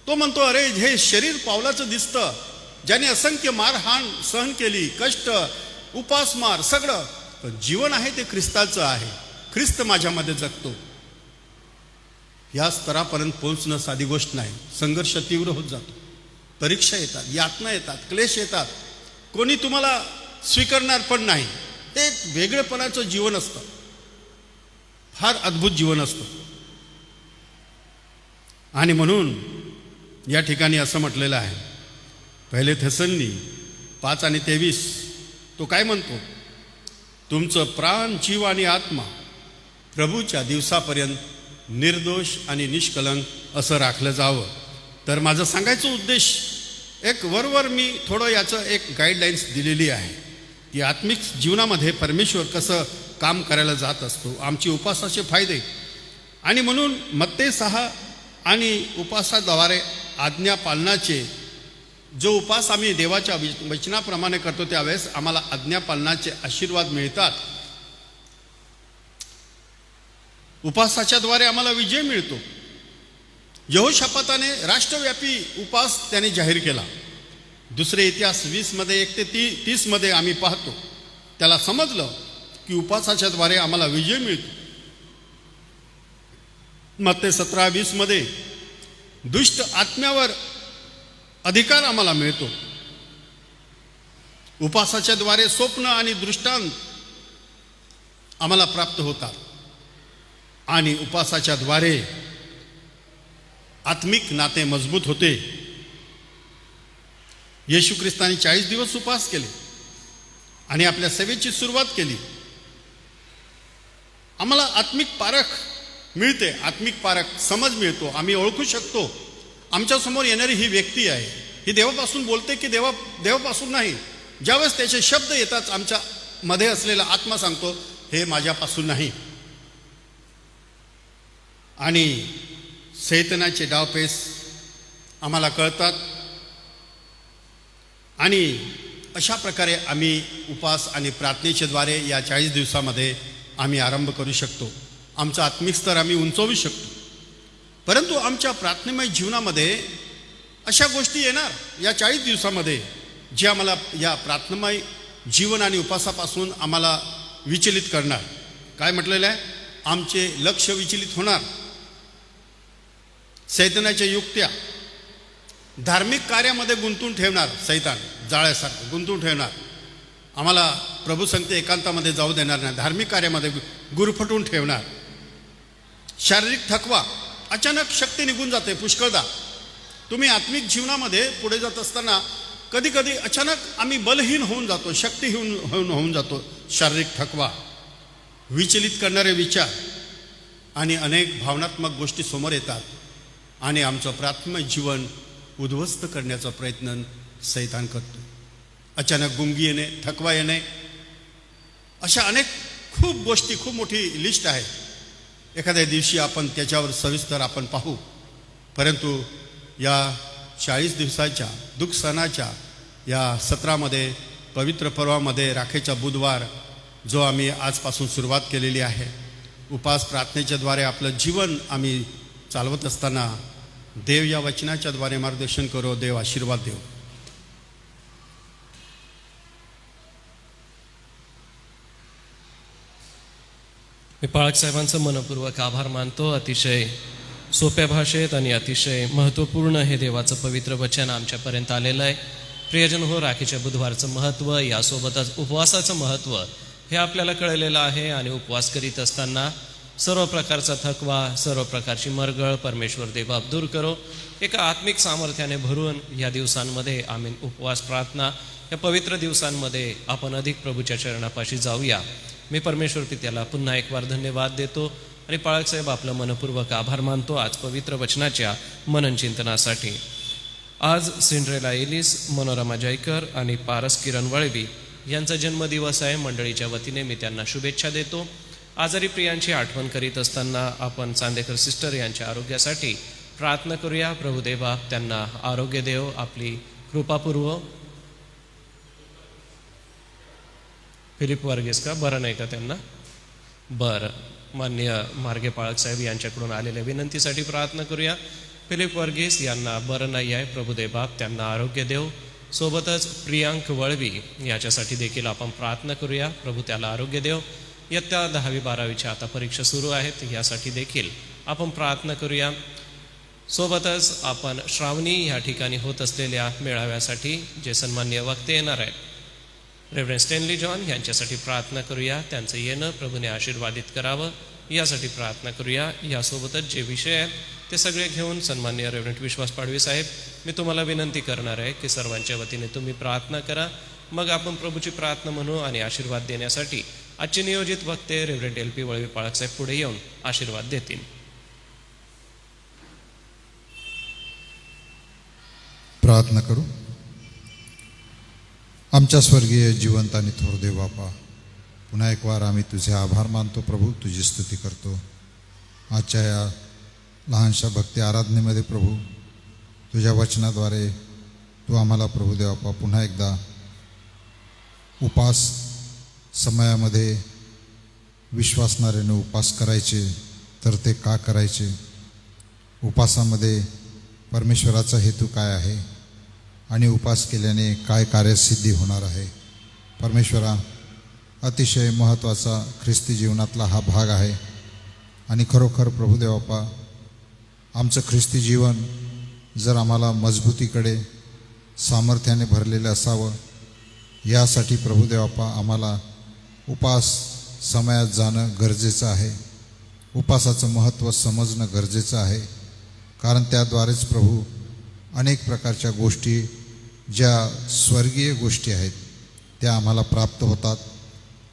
तो म्हणतो अरे हे शरीर पौलाचं दिसतं, ज्याने असंख्य मारहाण सहन केली, कष्ट, उपासमार, सगळं, पण जीवन आहे ते ख्रिस्ताचं आहे. ख्रिस्त माझ्यामध्ये जगतो. या स्तरापर्यंत पोहोचणं साधी गोष्ट नाही. संघर्ष तीव्र होत जातो, परीक्षा येतात, यातना येतात, क्लेश येतात. कोणी तुम्हाला स्वीकारणार पण नाही. ते एक वेगळेपणाचं जीवन असतं, फार अद्भुत जीवन असतं. आणि म्हणून या ठिकाणी असं म्हटलेलं आहे, पहिले थेसलनी 5:23, तो काय म्हणतो? तुमचं प्राण, जीव आणि आत्मा प्रभूच्या दिवसापर्यंत निर्दोष आणि निष्कलंक असं राखलं जावं. तर माझं सांगायचं उद्देश एक वरवर मी थोडं याचं एक गाईडलाईन्स दिलेली आहे की आत्मिक जीवनामध्ये परमेश्वर कसं काम करायला जात असतो, आमची उपासाचे फायदे. आणि म्हणून मत्ते 6 आणि उपासाद्वारे आज्ञा पालनाचे जो उपास आम्ही देवाच्या वचनाप्रमाणे करतो त्यावेळेस आम्हाला आज्ञापालनाचे आशीर्वाद मिळतात. उपासाच्या द्वारे आम्हाला विजय मिळतो. यहोशापाताने राष्ट्रव्यापी उपास त्याने जाहीर केला. दुसरे इतिहास 20 1 ते 30 आम्ही पाहतो. त्याला समजलं की उपासाच्या द्वारे आम्हाला विजय मिळतो. मत्ते 17:20 दुष्ट आत्म्यावर अधिकार आम्हाला मिळतो. उपासाच्या द्वारे स्वप्न आणि दृष्टांत आम्हाला प्राप्त होतात आणि उपासाच्या द्वारे आत्मिक नाते मजबूत होते. येशू ख्रिस्ताने 40 दिवस उपास केले आणि आपल्या सेवेची सुरुवात केली. आम्हाला आत्मिक पारख मिळते, आत्मिक पारख समज मिळतो. आम्ही ओळखू शकतो आमच्यासमोर येणारी ही व्यक्ती आहे, ही देवापासून बोलते की देवापासून नाही. ज्यावेळेस त्याचे शब्द येतात आमच्या मध्ये असलेला आत्मा सांगतो हे माझ्यापासून नाही. आणि सैतानाचे डावपेच आम्हाला कळतात आणि अशा प्रकारे आम्ही उपास आणि प्रार्थनेच्या द्वारे या 40 दिवसामध्ये आम्ही आरंभ करू शकतो. आमचा आत्मिक स्तर आम्ही उंचवू शकतो. परंतु आमच्या प्रार्थनेमय जीवनामध्ये अशा गोष्टी येणार या 40 दिवसामध्ये जे आम्हाला या प्रार्थनामय जीवन आणि उपासापासून आम्हाला विचलित करणार. काय म्हटलेलं आहे? आमचे लक्ष विचलित होणार. सैतानाच्या युक्त्या धार्मिक कार्यामध्ये गुंतून ठेवणार. सैतान जाळ्यासारखं गुंतून ठेवणार. आम्हाला प्रभू सांगते एकांतामध्ये जाऊ देणार नाही. धार्मिक कार्यामध्ये गुरफटून ठेवणार. शारीरिक थकवा, अचानक शक्ती निघून जाते पुष्कळदा. तुम्ही आत्मिक जीवनामध्ये पुढे जात असताना कधी कधी अचानक आम्ही बलहीन होऊन जातो, शक्तीहीन होऊन जातो. शारीरिक थकवा, विचलित करणारे विचार आणि अनेक भावनात्मक गोष्टी समोर येतात आणि आमचं प्राथमिक जीवन उद्ध्वस्त करण्याचा प्रयत्न सैतान करतो. अचानक गुंगी येणे, थकवा येणे, अशा अनेक खूप गोष्टी, खूप मोठी लिस्ट आहे. एखाद्या दिवशी आपण त्याच्यावर सविस्तर आपण पाहू. परंतु या 40 दिवसाच्या दुःख सणाच्या या सत्रामध्ये, पवित्र पर्वामध्ये, राखेचा बुधवार जो आम्ही आजपासून सुरुवात केलेली आहे, उपास प्रार्थनेच्या द्वारे आपलं जीवन आम्ही चालवत असताना देव या वचनाच्या द्वारे मार्गदर्शन करो. देव आशीर्वाद देव. मी पाळक साहेबांचं मनपूर्वक आभार मानतो. अतिशय सोप्या भाषेत आणि अतिशय महत्त्वपूर्ण हे देवाचं पवित्र वचन आमच्यापर्यंत आलेलं आहे. प्रियजन हो, राखीच्या बुधवारचं महत्त्व, यासोबतच उपवासाचं महत्त्व हे आपल्याला कळलेलं आहे. आणि उपवास करीत असताना सर्व प्रकारचा थकवा, सर्व प्रकारची मरगळ परमेश्वर देव दूर करो. एका आत्मिक सामर्थ्याने भरून या दिवसांमध्ये आम्ही उपवास प्रार्थना या पवित्र दिवसांमध्ये आपण अधिक प्रभूच्या चरणापाशी जाऊया. मी परमेश्वर पित्याला पुन्हा एक वार धन्यवाद देतो आणि पाळकसाहेब आपलं मनपूर्वक आभार मानतो आज पवित्र वचनाच्या मनन चिंतनासाठी. आज सिंड्रेला एलिस, मनोरमा जयकर आणि पारस किरण वळवी यांचा जन्मदिवस आहे. मंडळीच्या वतीने मी त्यांना शुभेच्छा देतो. आजारी प्रियांची आठवण करीत असताना आपण चांदेकर सिस्टर यांच्या आरोग्यासाठी प्रार्थना करूया. प्रभुदेवा त्यांना आरोग्य देव, आपली कृपापूर्व. फिलिप वर्गीस का बरं नाही का त्यांना? बरं, माननीय मार्गे पाळक साहेब यांच्याकडून आलेल्या विनंतीसाठी प्रार्थना करूया. फिलिप वर्गीस यांना बरं नाही आहे, प्रभुदेव त्यांना आरोग्य देव. सोबतच प्रियांक वळवी याच्यासाठी देखील आपण प्रार्थना करूया. प्रभू त्याला आरोग्य देव. इयत्ता 10वी 12वीच्या आता परीक्षा सुरू आहेत, यासाठी देखील आपण प्रार्थना करूया. सोबतच आपण श्रावणी या ठिकाणी होत असलेल्या मेळाव्यासाठी जे सन्माननीय वक्ते येणार आहेत, रेव्हरंड स्टॅनली जॉन यांच्यासाठी प्रार्थना करूया. त्यांचं येणं प्रभूने आशीर्वादित करावं यासाठी प्रार्थना करूया. यासोबतच जे विषय आहेत ते सगळे घेऊन सन्माननीय रेव्हरंड विश्वास पाडवी साहेब, मी तुम्हाला विनंती करणार आहे की सर्वांच्या वतीने तुम्ही प्रार्थना करा. मग आपण प्रभूची प्रार्थना म्हणू आणि आशीर्वाद देण्यासाठी आजचे नियोजित वक्ते रेव्हरंड LP वळवी पाळक साहेब पुढे येऊन आशीर्वाद देतील. प्रार्थना करू. आमच्या स्वर्गीय जिवंत आणि थोर देव बापा, पुन्हा एक वार आम्ही तुझे आभार मानतो प्रभू, तुझी स्तुती करतो. आजच्या या लहानशा भक्ती आराधनेमध्ये प्रभू तुझ्या वचनाद्वारे तू आम्हाला प्रभू देवापा पुन्हा एकदा उपास समयामध्ये विश्वासणाऱ्याने उपास करायचे तर ते का करायचे, उपासामध्ये परमेश्वराचा हेतू काय आहे आणि उपास केल्याने काय कार्यसिद्धी होणार आहे. परमेश्वरा, अतिशय महत्त्वाचा ख्रिस्ती जीवनातला हा भाग आहे आणि खरोखर प्रभू देवापा आमचं ख्रिस्ती जीवन जर आम्हाला मजबूतीकडे सामर्थ्याने भरलेलं असावं यासाठी प्रभू देवापा आम्हाला उपास समयात जाणं गरजेचं आहे. उपासाचं महत्त्व समजणं गरजेचं आहे, कारण त्याद्वारेच प्रभू अनेक प्रकारच्या गोष्टी ज्या स्वर्गीय गोष्टी आहेत त्या आम्हाला प्राप्त होतात.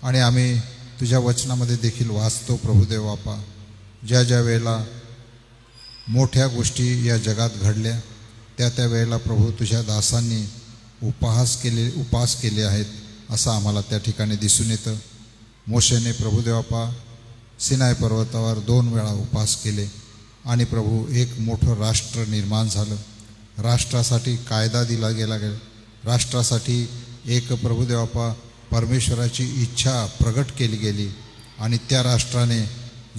आणि आम्ही तुझ्या वचनामध्ये देखील वाचतो प्रभू देवापा, ज्या ज्या वेळेला मोठ्या गोष्टी या जगात घडल्या त्या वेळेला प्रभू तुझ्या दासांनी उपास केले आहेत असं आम्हाला त्या ठिकाणी दिसून येतं. मोशेने प्रभू देवापा सिनाय पर्वतावर 2 वेळा उपास केले आणि प्रभू एक मोठं राष्ट्र निर्माण झालं. राष्ट्रासाठी कायदा दिला गेला, राष्ट्रासाठी एक प्रभू देवापा परमेश्वराची इच्छा प्रगट केली गेली आणि त्या राष्ट्राने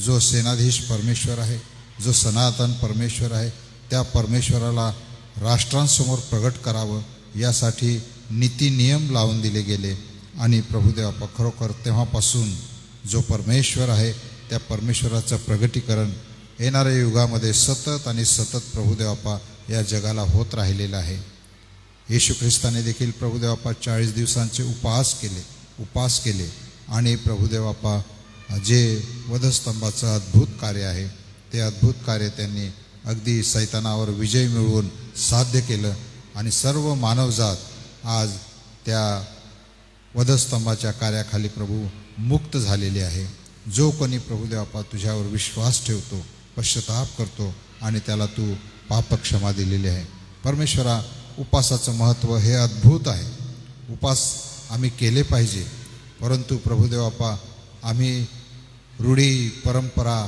जो सेनाधीश परमेश्वर आहे, जो सनातन परमेश्वर आहे, त्या परमेश्वराला राष्ट्रांसमोर प्रगट करावं यासाठी नीती नियम लावून दिले गेले. आणि प्रभू देवापा खरोखर तेव्हापासून जो परमेश्वर आहे त्या परमेश्वराचं प्रगटीकरण येणाऱ्या युगामध्ये सतत आणि सतत प्रभू देवापा या जगाला होत राहिलेलं आहे. येशू ख्रिस्ताने देखील प्रभू देवापा 40 दिवसांचे उपास केले आणि प्रभू देवापा जे वधस्तंभाचं अद्भुत कार्य आहे ते अद्भुत कार्य त्यांनी अगदी सैतानावर विजय मिळवून साध्य केलं आणि सर्व मानवजात आज त्या वधस्तंभाच्या कार्याखाली प्रभू मुक्त झालेले आहे. जो कोणी प्रभू देवापा तुझ्यावर विश्वास ठेवतो, पश्चाताप करतो आणि त्याला तू पापक्षमा दिलेली आहे. परमेश्वरा, उपासाचं महत्त्व हे अद्भुत आहे. उपास आम्ही केले पाहिजे, परंतु प्रभू देवापा आम्ही रूढी परंपरा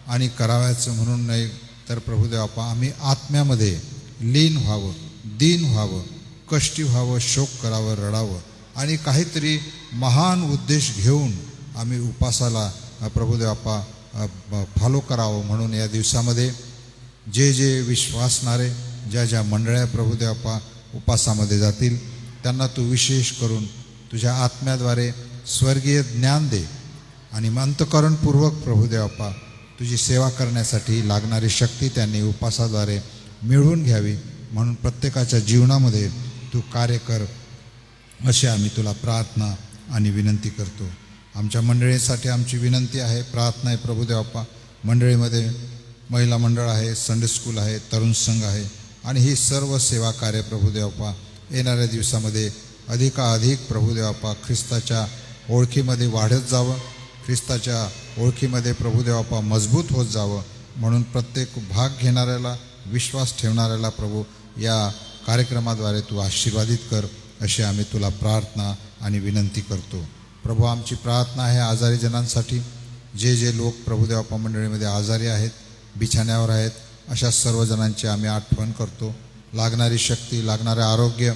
आणि करावयाचं म्हणून नाही, तर प्रभू देवापा आम्ही आत्म्यामध्ये लीन व्हावं, दीन व्हावं, कष्टी व्हावं, शोक करावं, रडावं आणि काहीतरी महान उद्देश घेऊन आम्ही उपासाला प्रभू देवापा फॉलो करावं. म्हणून या दिवसामध्ये जे जे विश्वासणारे ज्या ज्या मंडळ्या प्रभू देवापा उपासामध्ये जातील त्यांना तू विशेष करून तुझ्या आत्म्याद्वारे स्वर्गीय ज्ञान दे आणि अंतःकरणपूर्वक प्रभू देवापा तुझी सेवा करण्यासाठी लागणारी शक्ती त्यांनी उपासाद्वारे मिळवून घ्यावी. म्हणून प्रत्येकाच्या जीवनामध्ये तू कार्य कर अशी आम्ही तुला प्रार्थना आणि विनंती करतो. आमच्या मंडळीसाठी आमची विनंती आहे, प्रार्थना आहे प्रभू देवापा. मंडळीमध्ये महिला मंडळ आहे, संडे स्कूल आहे, तरुण संघ आहे आणि ही सर्व सेवा कार्य प्रभू देवापा येणाऱ्या दिवसामध्ये अधिकाधिक प्रभू देवापा ख्रिस्ताच्या ओळखीमध्ये वाढत जावं, ख्रिस्ताच्या ओळखीमध्ये प्रभू देवापा मजबूत होत जावं. म्हणून प्रत्येक भाग घेणाऱ्याला, विश्वास ठेवणाऱ्याला प्रभू या कार्यक्रमाद्वारे तू आशीर्वादित कर अशी आम्ही तुला प्रार्थना आणि विनंती करतो. प्रभू, आमची प्रार्थना आहे आजारी जनांसाठी. जे जे लोक प्रभू देवापा मंडळीमध्ये आजारी आहेत, बिछाण्यावर आहेत, अशा सर्व जणांची आम्ही आठवण करतो. लागणारी शक्ती, लागणारे आरोग्य,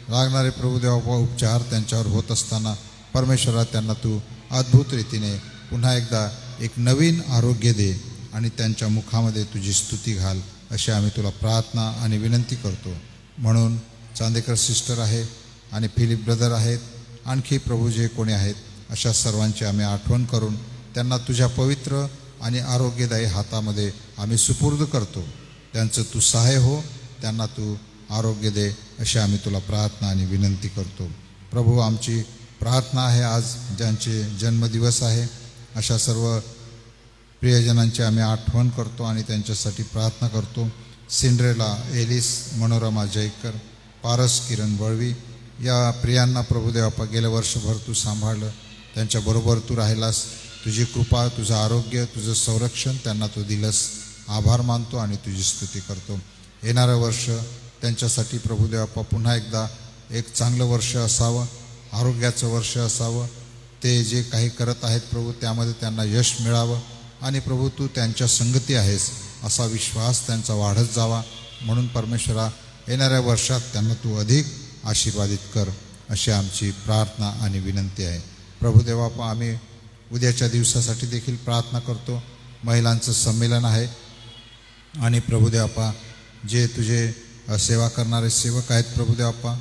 लागणारे प्रभू देवापा उपचार त्यांच्यावर होत असताना परमेश्वरा त्यांना तू अद्भुत रीतीने पुन्हा एकदा एक नवीन आरोग्य दे आणि त्यांच्या मुखामध्ये तुझी स्तुती घाल अशी आम्ही तुला प्रार्थना आणि विनंती करतो. म्हणून चांदेकर सिस्टर आहे आणि फिलिप ब्रदर आहेत, आणखी प्रभू जे कोणी आहेत अशा सर्वांची आम्ही आठवण करून त्यांना तुझ्या पवित्र आणि आरोग्यदायी हातामध्ये आम्ही सुपूर्द करतो. त्यांचं तू सहाय्य हो, त्यांना तू आरोग्य दे अशी आम्ही तुला प्रार्थना आणि विनंती करतो. प्रभू, आमची प्रार्थना आहे आज ज्यांचे जन्मदिवस आहे अशा सर्व प्रियजनांची आम्ही आठवण करतो आणि त्यांच्यासाठी प्रार्थना करतो. सिंड्रेला, एलिस, मनोरमा जयकर, पारस किरण वळवी या प्रियांना प्रभू देवापा गेल्या वर्षभर तू सांभाळलं, त्यांच्याबरोबर तू राहिलास. तुझी कृपा, तुझं आरोग्य, तुझं संरक्षण त्यांना तू दिलंस. आभार मानतो आणि तुझी स्तुती करतो. येणारं वर्ष त्यांच्यासाठी प्रभू देवापा पुन्हा एकदा एक चांगलं वर्ष असावं, आरोग्याचं वर्ष असावं. ते जे काही करत आहेत प्रभू त्यामध्ये त्यांना यश मिळावं आणि प्रभू तू त्यांच्या संगती आहेस असा विश्वास त्यांचा वाढत जावा. म्हणून परमेश्वरा, येणाऱ्या वर्षात त्यांना तू अधिक आशीर्वादित कर, अशी आमची प्रार्थना आणि विनंती आहे. प्रभुदेवा, आम्ही उद्याच्या दिवसासाठी देखील प्रार्थना करतो. महिलांचं संमेलन आहे आणि प्रभुदेवा, जे तुझे सेवा करणारे सेवक आहेत प्रभुदेवा,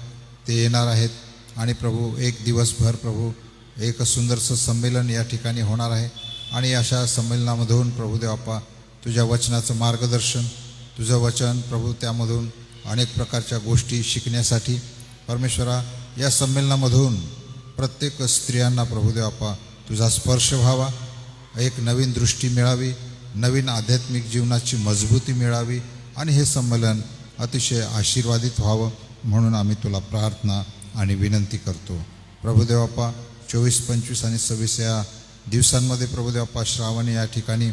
ते येणार आहेत आणि प्रभू एक दिवसभर प्रभू एक सुंदरसं संमेलन या ठिकाणी होणार आहे. आणि अशा संमेलनामधून प्रभुदेवा तुझ्या वचनाचं मार्गदर्शन, तुझं वचन प्रभू, त्यामधून अनेक प्रकारच्या गोष्टी शिकण्यासाठी परमेश्वरा, या संमेलनामधून प्रत्येक स्त्रियांना प्रभुदेवा तुझा स्पर्श व्हावा, एक नवीन दृष्टी मिळावी, नवीन आध्यात्मिक जीवनाची मजबूती मिळावी आणि हे संमेलन अतिशय आशीर्वादित व्हावं म्हणून आम्ही तुला प्रार्थना आणि विनंती करतो. प्रभुदेवा, 24, 25 आणि 26 या दिवसांमध्ये प्रभुदेवा श्रावण या ठिकाणी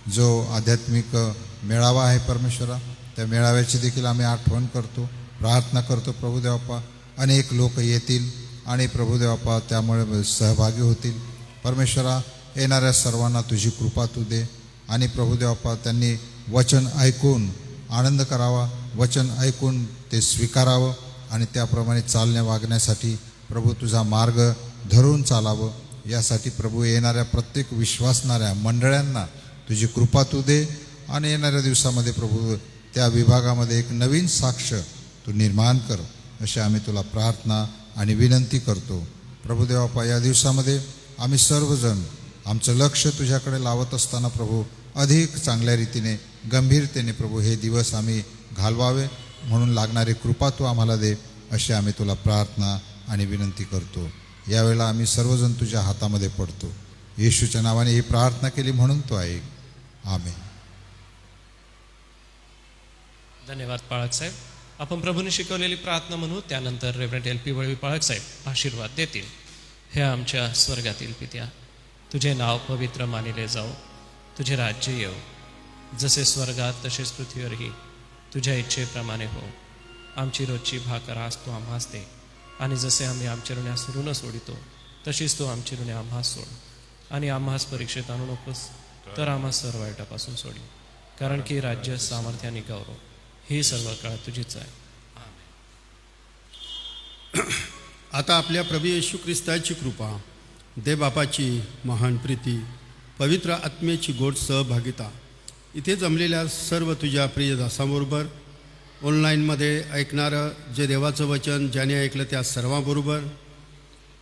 जो आध्यात्मिक मेळावा आहे परमेश्वरा, त्या मेळाव्याची देखील आम्ही आठवण करतो, प्रार्थना करतो. प्रभुदेवा, अनेक लोक येतील आणि प्रभुदेवा त्यामुळे सहभागी होतील. परमेश्वरा, येणाऱ्या सर्वांना तुझी कृपा तू दे आणि प्रभुदेवा त्यांनी वचन ऐकून आनंद करावा, वचन ऐकून ते स्वीकारावं आणि त्याप्रमाणे चालण्या वागण्यासाठी प्रभू तुझा मार्ग धरून चालावं. यासाठी प्रभू येणाऱ्या प्रत्येक विश्वासणाऱ्या मंडळांना तुझी कृपा तू दे आणि येणाऱ्या दिवसामध्ये प्रभू त्या विभागामध्ये एक नवीन साक्ष तू निर्माण कर, अशी आम्ही तुला प्रार्थना आणि विनंती करतो. प्रभुदेवा, या दिवसामध्ये आम्ही सर्वजण आमचं लक्ष तुझ्याकडे लावत असताना प्रभू अधिक चांगल्या रीतीने गंभीरतेने प्रभू हे दिवस आम्ही घालवावे म्हणून लागणारी कृपा तू आम्हाला दे, अशी आम्ही तुला प्रार्थना आणि विनंती करतो. यावेळेला आम्ही सर्वजण तुझ्या हातामध्ये पडतो. येशूच्या नावाने ही प्रार्थना केली म्हणून तो ऐक. आमेन. धन्यवाद पाळक साहेब. आपण प्रभूने शिकवलेली प्रार्थना म्हणू, त्यानंतर रेव्हरंड LP वळवी पाळक साहेब आशीर्वाद देतील. हे आमच्या स्वर्गातील पित्या, तुझे नाव पवित्र मानिले जाओ, तुझे राज्य येऊ, जसे स्वर्गात तसेच पृथ्वीवरही तुझ्या इच्छेप्रमाणे हो. आमची रोजची भाकर आज तू आम्हास दे, आणि जसे आम्ही आमच्या ऋण्यास ऋण सोडितो तशीच तू आमची ऋणे आम्हास सोड, आणि आम्हास परीक्षेत आणू नकोस, तर आम्हास सर्व वाईटापासून सोडी, कारण की राज्य, सामर्थ्य आणि गौरव ही सर्व काळ तुझीच आहे. आता आपल्या प्रभू येशू ख्रिस्ताची कृपा, देवबापाची महान प्रीती, पवित्र आत्म्याची गोड सहभागिता इथे जमलेल्या सर्व तुझ्या प्रिय दासांबरोबर, ऑनलाईनमध्ये ऐकणारं जे देवाचं वचन ज्याने ऐकलं त्या सर्वांबरोबर,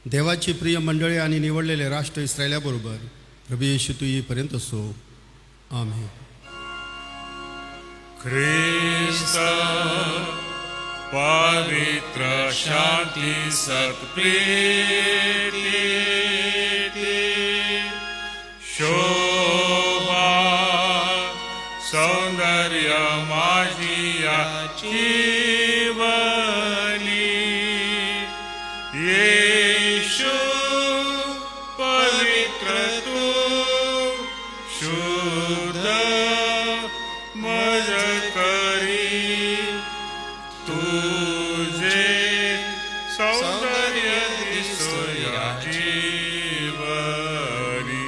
देवाची प्रिय मंडळी आणि निवडलेले राष्ट्र इस्रायलाबरोबर प्रभू येशू तू येईपर्यंत असो. आमेन. ख्रिस्त पवित्र शांती सत्प्रीती शोभा सौंदर्य माझी याची वली येशू पवित्र तू शुद्ध मज करी तुझे सौंदर्य दिसो याची वरी.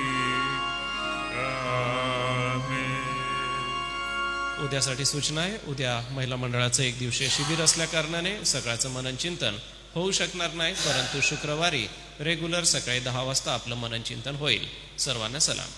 उद्यासाठी सूचना आहे. उद्या महिला मंडळाचं एक दिवसीय शिबिर असल्या कारणाने सकाळचं मनन चिंतन होऊ शकणार नाही, परंतु शुक्रवारी रेग्युलर सकाळी 10 वाजता आपलं मनन चिंतन होईल. सर्वांना सलाम.